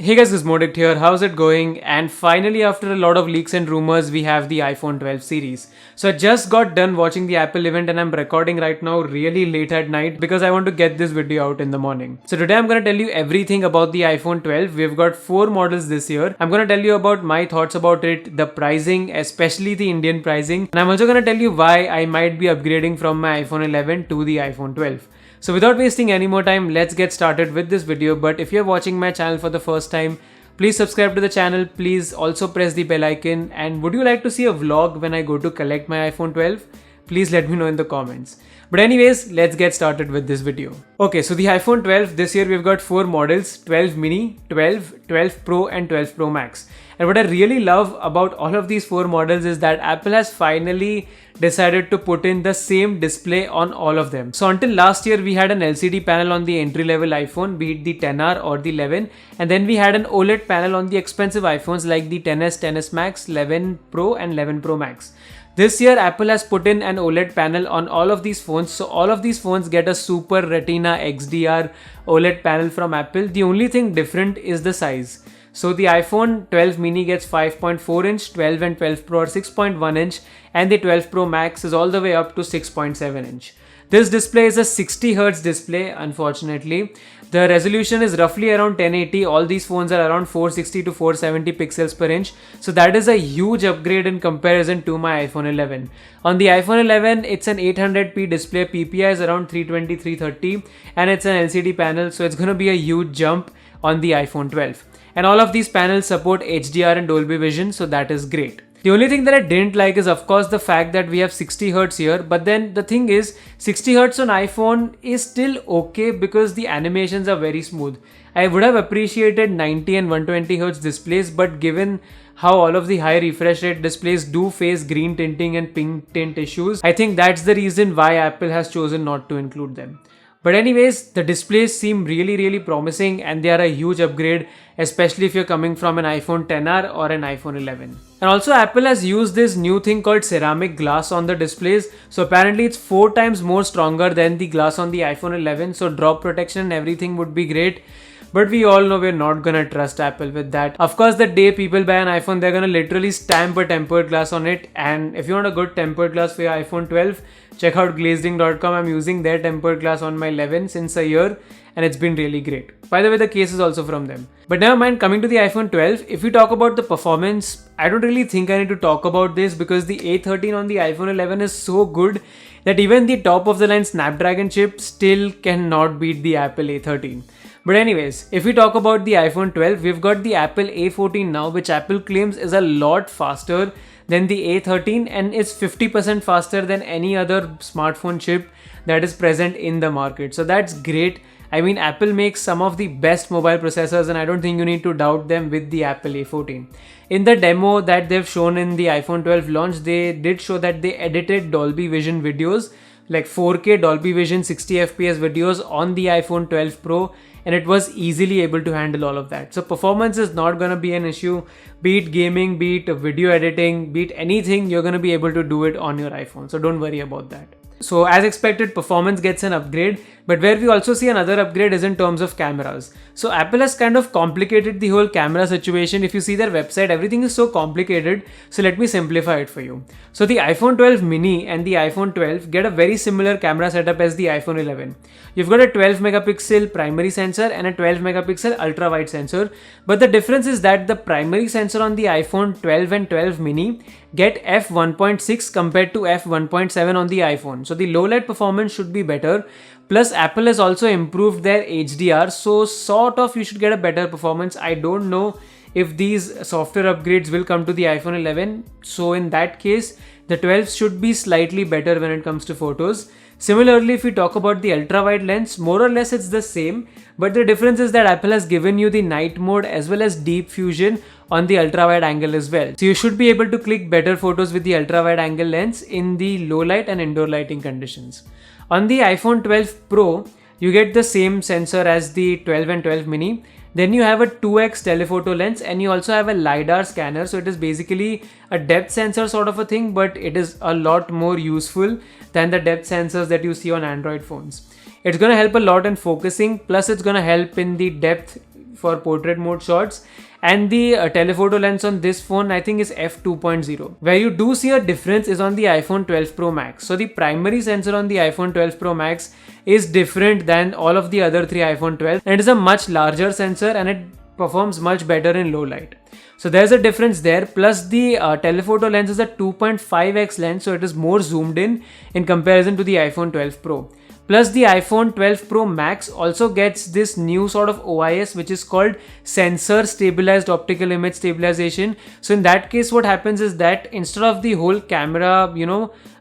Hey guys, gizmoddict here. How's it going? And finally, after a lot of leaks and rumors, we have the iPhone 12 series. So I just got done watching the Apple event and I'm recording right now really late at night because I want to get this video out in the morning. So today I'm going to tell you everything about the iPhone 12. We've got 4 models this year. I'm going to tell you about my thoughts about it, the pricing, especially the Indian pricing. And I'm also going to tell you why I might be upgrading from my iPhone 11 to the iPhone 12. So without wasting any more time, let's get started with this video. But if you're watching my channel for the first time, please subscribe to the channel. Please also press the bell icon. And would you like to see a vlog when I go to collect my iPhone 12? Please let me know in the comments. But anyways, let's get started with this video. Okay, so the iPhone 12, this year we've got 4 models, 12 mini, 12, 12 Pro and 12 Pro Max. And what I really love about all of these 4 models is that Apple has finally decided to put in the same display on all of them. So until last year, we had an LCD panel on the entry-level iPhone, be it the 10R or the 11. And then we had an OLED panel on the expensive iPhones like the 10s, 10s Max, 11 Pro and 11 Pro Max. This year, Apple has put in an OLED panel on all of these phones. So all of these phones get a Super Retina XDR OLED panel from Apple. The only thing different is the size. So the iPhone 12 mini gets 5.4 inch, 12 and 12 Pro are 6.1 inch, and the 12 Pro Max is all the way up to 6.7 inch. This display is a 60Hz display, unfortunately. The resolution is roughly around 1080. All these phones are around 460 to 470 pixels per inch. So that is a huge upgrade in comparison to my iPhone 11. On the iPhone 11, it's an 800p display. PPI is around 320, 330, and it's an LCD panel. So it's going to be a huge jump on the iPhone 12. And all of these panels support HDR and Dolby Vision, so that is great. The only thing that I didn't like is of course the fact that we have 60Hz here, but then the thing is 60Hz on iPhone is still okay because the animations are very smooth. I would have appreciated 90 and 120Hz displays, but given how all of the high refresh rate displays do face green tinting and pink tint issues, I think that's the reason why Apple has chosen not to include them. But anyways, the displays seem really promising and they are a huge upgrade, especially if you're coming from an iPhone 10R or an iPhone 11. And also Apple has used this new thing called ceramic glass on the displays. So apparently it's 4 times more stronger than the glass on the iPhone 11. So drop protection and everything would be great. But we all know we're not gonna trust Apple with that. Of course, the day people buy an iPhone, they're gonna literally stamp a tempered glass on it. And if you want a good tempered glass for your iPhone 12, check out glazing.com. I'm using their tempered glass on my 11 since a year and it's been really great. By the way, the case is also from them. But never mind, coming to the iPhone 12, if we talk about the performance, I don't really think I need to talk about this because the A13 on the iPhone 11 is so good that even the top of the line Snapdragon chip still cannot beat the Apple A13. But anyways, if we talk about the iPhone 12, we've got the Apple A14 now, which Apple claims is a lot faster than the A13 and is 50% faster than any other smartphone chip that is present in the market. So that's great. I mean, Apple makes some of the best mobile processors and I don't think you need to doubt them with the Apple A14. In the demo that they've shown in the iPhone 12 launch, they did show that they edited Dolby Vision videos, like 4K Dolby Vision 60 FPS videos on the iPhone 12 Pro, and it was easily able to handle all of that. So performance is not going to be an issue. Be it gaming, be it video editing, be it anything, you're going to be able to do it on your iPhone. So don't worry about that. So as expected, performance gets an upgrade, but where we also see another upgrade is in terms of cameras. So Apple has kind of complicated the whole camera situation. If you see their website, everything is so complicated. So let me simplify it for you. So the iPhone 12 mini and the iPhone 12 get a very similar camera setup as the iPhone 11. You've got a 12 megapixel primary sensor and a 12 megapixel ultra wide sensor. But the difference is that the primary sensor on the iPhone 12 and 12 mini get f1.6 compared to f1.7 on the iPhone. So the low light performance should be better. Plus Apple has also improved their HDR. So sort of you should get a better performance. I don't know if these software upgrades will come to the iPhone 11. So in that case, the 12 should be slightly better when it comes to photos. Similarly, if we talk about the ultra wide lens, more or less it's the same, but the difference is that Apple has given you the night mode as well as deep fusion on the ultra wide angle as well. So you should be able to click better photos with the ultra wide angle lens in the low light and indoor lighting conditions. On the iPhone 12 Pro, you get the same sensor as the 12 and 12 mini. Then you have a 2x telephoto lens and you also have a LiDAR scanner. So it is basically a depth sensor sort of a thing, but it is a lot more useful than the depth sensors that you see on Android phones. It's going to help a lot in focusing, plus it's going to help in the depth for portrait mode shots, and the telephoto lens on this phone I think is f2.0. Where you do see a difference is on the iPhone 12 Pro Max. So the primary sensor on the iPhone 12 Pro Max is different than all of the other three iPhone 12, and it is a much larger sensor and it performs much better in low light. So there's a difference there. Plus the telephoto lens is a 2.5x lens, so it is more zoomed in comparison to the iPhone 12 Pro. Plus the iPhone 12 Pro Max also gets this new sort of OIS which is called sensor stabilized optical image stabilization. So in that case what happens is that instead of the whole camera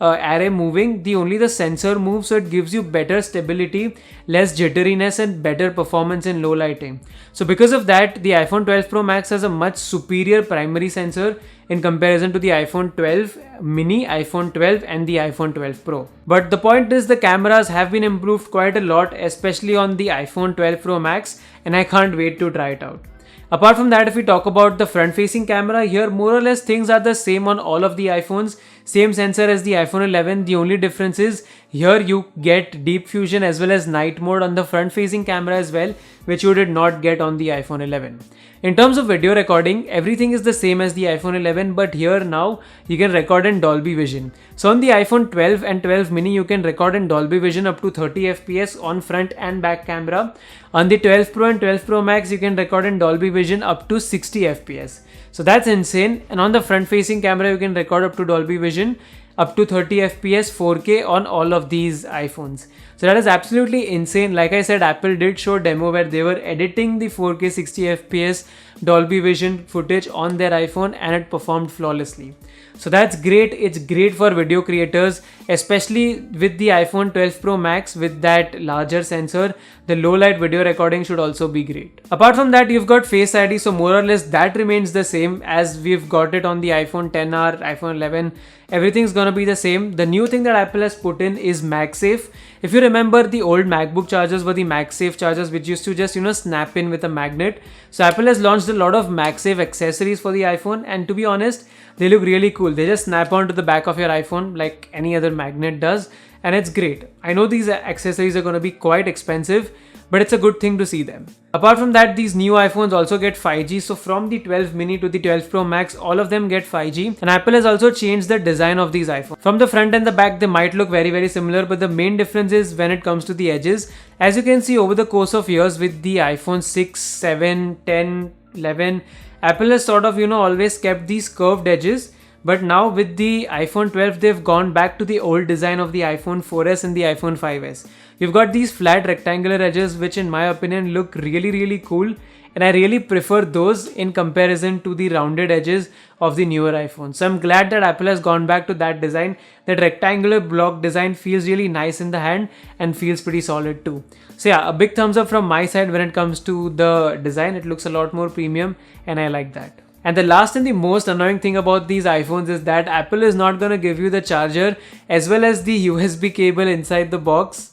array moving, only the sensor moves, so it gives you better stability, less jitteriness and better performance in low lighting. So because of that, the iPhone 12 Pro Max has a much superior primary sensor in comparison to the iPhone 12 mini, iPhone 12 and the iPhone 12 Pro. But the point is the cameras have been improved quite a lot, especially on the iPhone 12 Pro Max, and I can't wait to try it out. Apart from that, if we talk about the front facing camera, here more or less things are the same on all of the iPhones. Same sensor as the iPhone 11. The only difference is here you get deep fusion as well as night mode on the front facing camera as well, which you did not get on the iPhone 11. In terms of video recording, everything is the same as the iPhone 11, but here now you can record in Dolby Vision. So on the iPhone 12 and 12 mini, you can record in Dolby Vision up to 30 FPS on front and back camera. On the 12 Pro and 12 Pro Max, you can record in Dolby Vision up to 60 FPS. So that's insane. And on the front facing camera, you can record up to Dolby Vision up to 30 FPS 4K on all of these iPhones. So that is absolutely insane. Like I said, Apple did show a demo where they were editing the 4K 60 FPS Dolby Vision footage on their iPhone and it performed flawlessly. So that's great. It's great for video creators, especially with the iPhone 12 Pro Max with that larger sensor. The low light video recording should also be great. Apart from that, you've got Face ID, so more or less that remains the same as we've got it on the iPhone 10R, iPhone 11. Everything's gonna be the same. The new thing that Apple has put in is MagSafe. If you remember, the old MacBook chargers were the MagSafe chargers which used to just snap in with a magnet. So Apple has launched a lot of MagSafe accessories for the iPhone, and to be honest, they look really cool. They just snap onto the back of your iPhone like any other magnet does, and it's great. I know these accessories are going to be quite expensive, but it's a good thing to see them. Apart from that, these new iPhones also get 5G. So from the 12 mini to the 12 Pro Max, all of them get 5G. And Apple has also changed the design of these iPhones. From the front and the back, they might look very similar, but the main difference is when it comes to the edges. As you can see, over the course of years with the iPhone 6, 7, 10, 11, Apple has sort of always kept these curved edges. But now with the iPhone 12, they've gone back to the old design of the iPhone 4S and the iPhone 5S. You've got these flat rectangular edges, which in my opinion look really cool. And I really prefer those in comparison to the rounded edges of the newer iPhones. So I'm glad that Apple has gone back to that design. That rectangular block design feels really nice in the hand and feels pretty solid too. So yeah, a big thumbs up from my side when it comes to the design. It looks a lot more premium and I like that. And the last and the most annoying thing about these iPhones is that Apple is not going to give you the charger as well as the USB cable inside the box.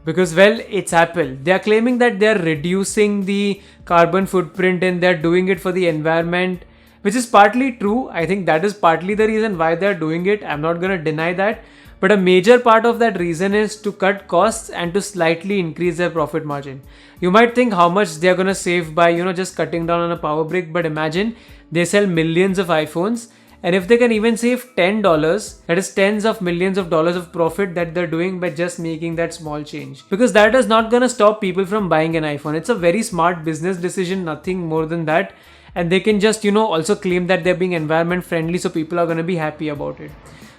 Because, well, it's Apple. They are claiming that they are reducing the carbon footprint and they are doing it for the environment, which is partly true. I think that is partly the reason why they are doing it. I'm not going to deny that. But a major part of that reason is to cut costs and to slightly increase their profit margin. You might think how much they are going to save by, just cutting down on a power brick. But imagine they sell millions of iPhones. And if they can even save $10, that is tens of millions of dollars of profit that they're doing by just making that small change. Because that is not going to stop people from buying an iPhone. It's a very smart business decision, nothing more than that. And they can just, also claim that they're being environment friendly, so people are going to be happy about it.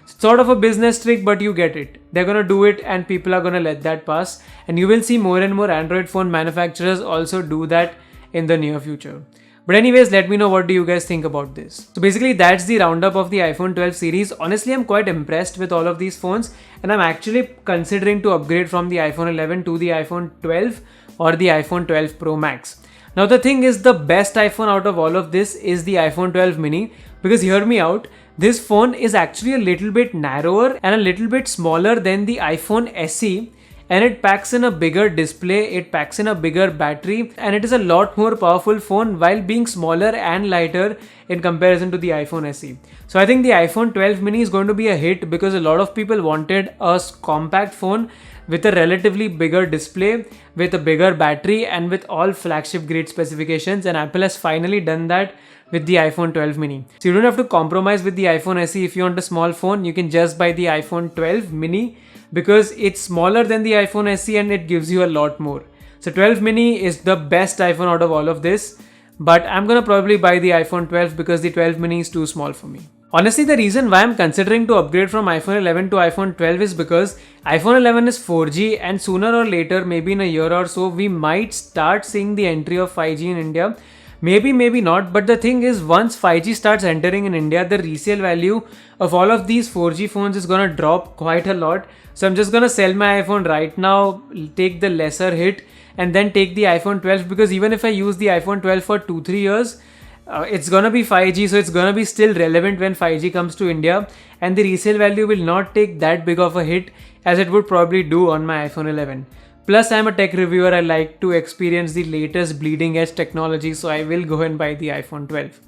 It's sort of a business trick, but you get it. They're going to do it and people are going to let that pass. And you will see more and more Android phone manufacturers also do that in the near future. But anyways, let me know what do you guys think about this. So basically that's the roundup of the iPhone 12 series. Honestly, I'm quite impressed with all of these phones and I'm actually considering to upgrade from the iPhone 11 to the iPhone 12 or the iPhone 12 Pro Max. Now the thing is, the best iPhone out of all of this is the iPhone 12 mini, because hear me out, this phone is actually a little bit narrower and a little bit smaller than the iPhone SE. And it packs in a bigger display, it packs in a bigger battery, and it is a lot more powerful phone while being smaller and lighter in comparison to the iPhone SE. So I think the iPhone 12 mini is going to be a hit because a lot of people wanted a compact phone with a relatively bigger display, with a bigger battery, and with all flagship grade specifications. And Apple has finally done that with the iPhone 12 mini. So you don't have to compromise with the iPhone SE if you want a small phone. You can just buy the iPhone 12 mini because it's smaller than the iPhone SE and it gives you a lot more. So 12 mini is the best iPhone out of all of this, but I'm gonna probably buy the iPhone 12 because the 12 mini is too small for me. Honestly, the reason why I'm considering to upgrade from iPhone 11 to iPhone 12 is because iPhone 11 is 4G, and sooner or later, maybe in a year or so, we might start seeing the entry of 5G in India. Maybe, maybe not, but the thing is, once 5G starts entering in India, the resale value of all of these 4G phones is gonna drop quite a lot. So I'm just gonna sell my iPhone right now, take the lesser hit, and then take the iPhone 12, because even if I use the iPhone 12 for 2-3 years, it's gonna be 5G, so it's gonna be still relevant when 5G comes to India, and the resale value will not take that big of a hit as it would probably do on my iPhone 11. Plus, I'm a tech reviewer, I like to experience the latest bleeding edge technology, so I will go and buy the iPhone 12.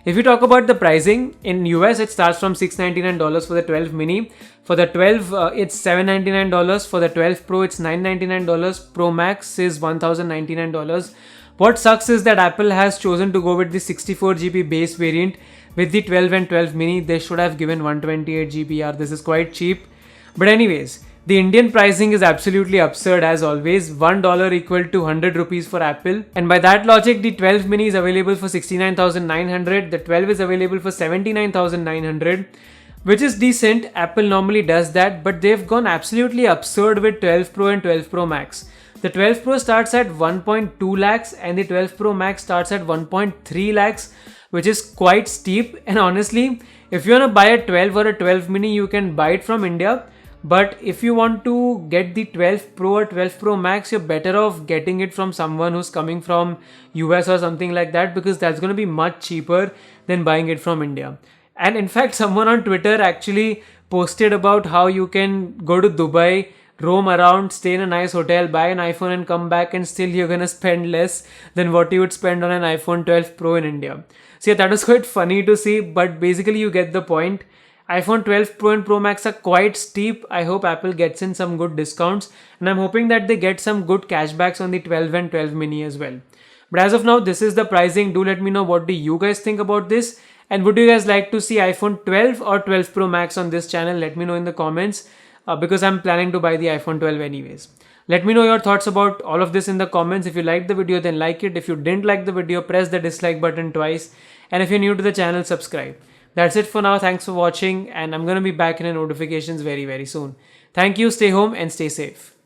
If you talk about the pricing, in US it starts from $699 for the 12 mini. For the 12, it's $799. For the 12 Pro, it's $999. Pro Max is $1,099. What sucks is that Apple has chosen to go with the 64GB base variant. With the 12 and 12 mini, they should have given 128GB. This is quite cheap. But anyways, the Indian pricing is absolutely absurd as always. $1 equal to 100 rupees for Apple. And by that logic, the 12 mini is available for 69,900. The 12 is available for 79,900. Which is decent. Apple normally does that, but they've gone absolutely absurd with 12 Pro and 12 Pro Max. The 12 Pro starts at 1.2 lakhs and the 12 Pro Max starts at 1.3 lakhs, which is quite steep. And honestly, if you want to buy a 12 or a 12 mini, you can buy it from India. But if you want to get the 12 Pro or 12 Pro Max, you're better off getting it from someone who's coming from US or something like that, because that's going to be much cheaper than buying it from India. And in fact, someone on Twitter actually posted about how you can go to Dubai, roam around, stay in a nice hotel, buy an iPhone and come back, and still you're gonna spend less than what you would spend on an iPhone 12 Pro in India. So yeah, that was quite funny to see, but basically you get the point. iPhone 12 Pro and Pro Max are quite steep. I hope Apple gets in some good discounts, and I'm hoping that they get some good cashbacks on the 12 and 12 mini as well. But as of now, this is the pricing. Do let me know, what do you guys think about this? And would you guys like to see iPhone 12 or 12 Pro Max on this channel? Let me know in the comments, because I'm planning to buy the iPhone 12 anyways. Let me know your thoughts about all of this in the comments. If you liked the video, then like it. If you didn't like the video, press the dislike button twice. And if you're new to the channel, subscribe. That's it for now. Thanks for watching, and I'm going to be back in the notifications very, very soon. Thank you. Stay home and stay safe.